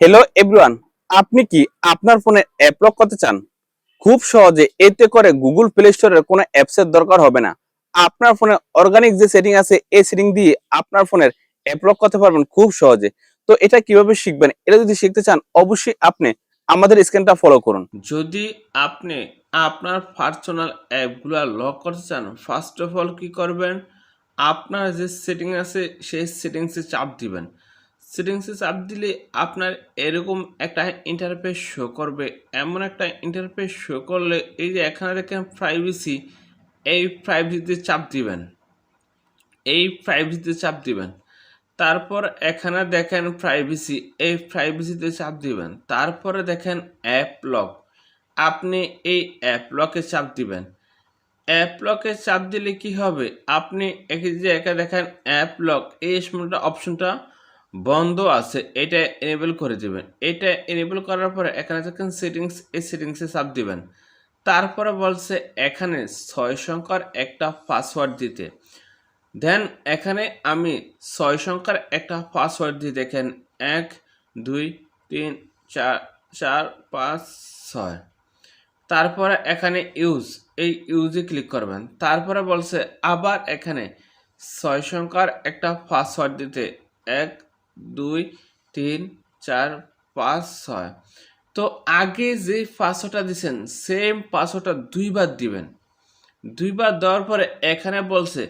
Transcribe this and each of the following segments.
Hello everyone, আপনি কি আপনার ফোনে অ্যাপ লক করতে চান? খুব সহজে, এতে করে গুগল প্লে স্টোরের কোনো অ্যাপসের দরকার হবে না। আপনার ফোনে অর্গানিক যে সেটিং আছে, এই সেটিং দিয়ে আপনার ফোনের অ্যাপ লক করতে পারবেন খুব সহজে। তো এটা কিভাবে শিখবেন? এটা যদি শিখতে চান, অবশ্যই আপনি আমাদের স্ক্রিনটা ফলো করুন। যদি আপনি আপনার পার্সোনাল অ্যাপগুলো লক করতে চান, ফার্স্ট অফ অল কী করবেন, আপনার যে সেটিং আছে সেই সেটিংসে চাপ দিবেন। সেটিংসে চাপ দিলে আপনার এরকম একটা ইন্টারফেস শো করবে। এমন একটা ইন্টারফেস শো করলে এই যে এখানে দেখেন প্রাইভেসি, এই প্রাইভেসিতে চাপ দিবেন। তারপর এখানে দেখেন প্রাইভেসি, এই প্রাইভেসিতে চাপ দিবেন। তারপরে দেখেন অ্যাপ লক, আপনি এই অ্যাপ লকে চাপ দিবেন। অ্যাপ লকে চাপ দিলে কি হবে, আপনি যে একা দেখেন অ্যাপ লক, এই অপশনটা বন্ধ আছে, এটা এনেবল করে দিবেন। এটা এনেবল করার পরে এখানে দেখেন সেটিংস, এই সেটিংসে চাপ দিবেন। তারপরে বলছে এখানে 6 সংখ্যার একটা পাসওয়ার্ড দিতে। দেন এখানে আমি 6 সংখ্যার একটা পাসওয়ার্ড দিয়ে দেখেন 1 2 3 4 4 5 6। তারপরে এখানে এই ইউজে ক্লিক করবেন। তারপরে বলছে আবার এখানে 6 সংখ্যার একটা পাসওয়ার্ড দিতে 1 2 3 4 5 6। তো আগে যে পাসওয়ার্ডটা দিয়েছেন সেম পাসওয়ার্ডটা দুইবার দিবেন। দুইবার দেওয়ার পরে এখানে বলছে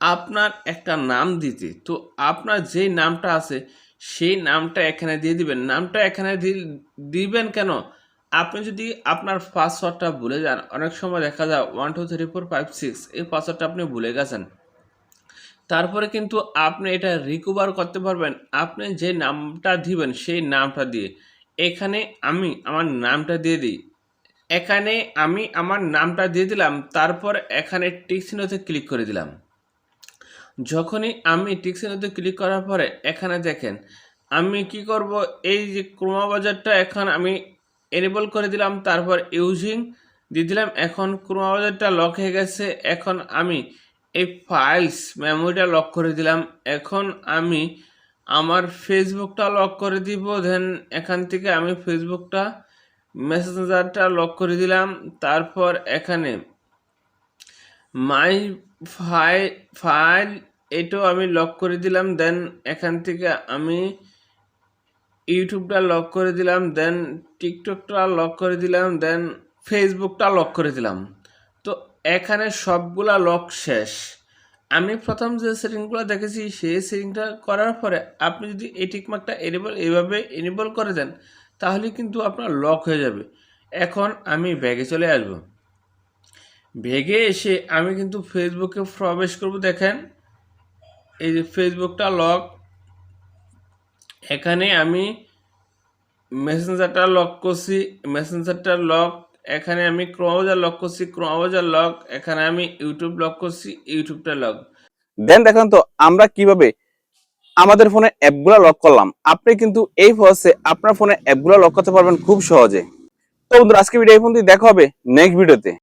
আপনার একটা নাম দিতে। তো আপনার যে নামটা আছে সেই নামটা এখানে দিয়ে দিবেন। নামটা এখানে দিবেন কেন, আপনি যদি আপনার পাসওয়ার্ডটা ভুলে যান, অনেক সময় দেখা যায় 1 2 3 4 5 6 এই পাসওয়ার্ডটা আপনি ভুলে গেছেন, তারপরে কিন্তু আপনি এটা রিকভার করতে পারবেন আপনি যে নামটা দিবেন সেই নামটা দিয়ে। এখানে আমি আমার নামটা দিয়ে দিই। এখানে আমি আমার নামটা দিয়ে দিলাম, তারপর এখানে টিক চিহ্নতে ক্লিক করে দিলাম। যখনই আমি টিক চিহ্নতে ক্লিক করার পরে এখানে দেখেন আমি কি করব, এই যে ক্রোমা বাজারটা এখন আমি এনেবল করে দিলাম, তারপর ইউজিং দিয়ে দিলাম। এখন ক্রোমা বাজারটা লক হয়ে গেছে। এখন আমি এই ফাইলস মেমোরিটা লক করে দিলাম। এখন আমি আমার ফেসবুকটা লক করে দিব। দেন এখান থেকে আমি ফেসবুকটা মেসেঞ্জারটা লক করে দিলাম। তারপর এখানে মাই ফাইল এটাও আমি লক করে দিলাম। দেন এখান থেকে আমি ইউটিউবটা লক করে দিলাম। দেন টিকটকটা লক করে দিলাম। দেন ফেসবুকটা লক করে দিলাম। তো এখানে সবগুলা লক শেষ। আমি প্রথম যে সেটিংগুলো দেখেছি সেই সেটিংটা করার পরে আপনি যদি এই টিকমার্কটা এইভাবে এনেবল করে দেন, তাহলে কিন্তু আপনার লক হয়ে যাবে। এখন আমি ব্যাগে চলে আসব। ব্যাগে এসে আমি কিন্তু ফেসবুকে প্রবেশ করব। দেখেন এই যে ফেসবুকটা লক, এখানে আমি মেসেঞ্জারটা লক করছি, মেসেঞ্জারটা লক। এখানে আমি ক্রোম ব্রাউজার লক করছি, ক্রোম ব্রাউজার লক। এখানে আমি ইউটিউব লক করছি, ইউটিউবটা লক। দেন দেখেন তো আমরা কিভাবে আমাদের ফোনে অ্যাপগুলো লক করলাম। আপনি কিন্তু এই প্রসেসে আপনার ফোনে অ্যাপগুলো লক করতে পারবেন খুব সহজে। তো বন্ধুরা, আজকে ভিডিও এই পর্যন্তই। দেখা হবে নেক্সট ভিডিওতে।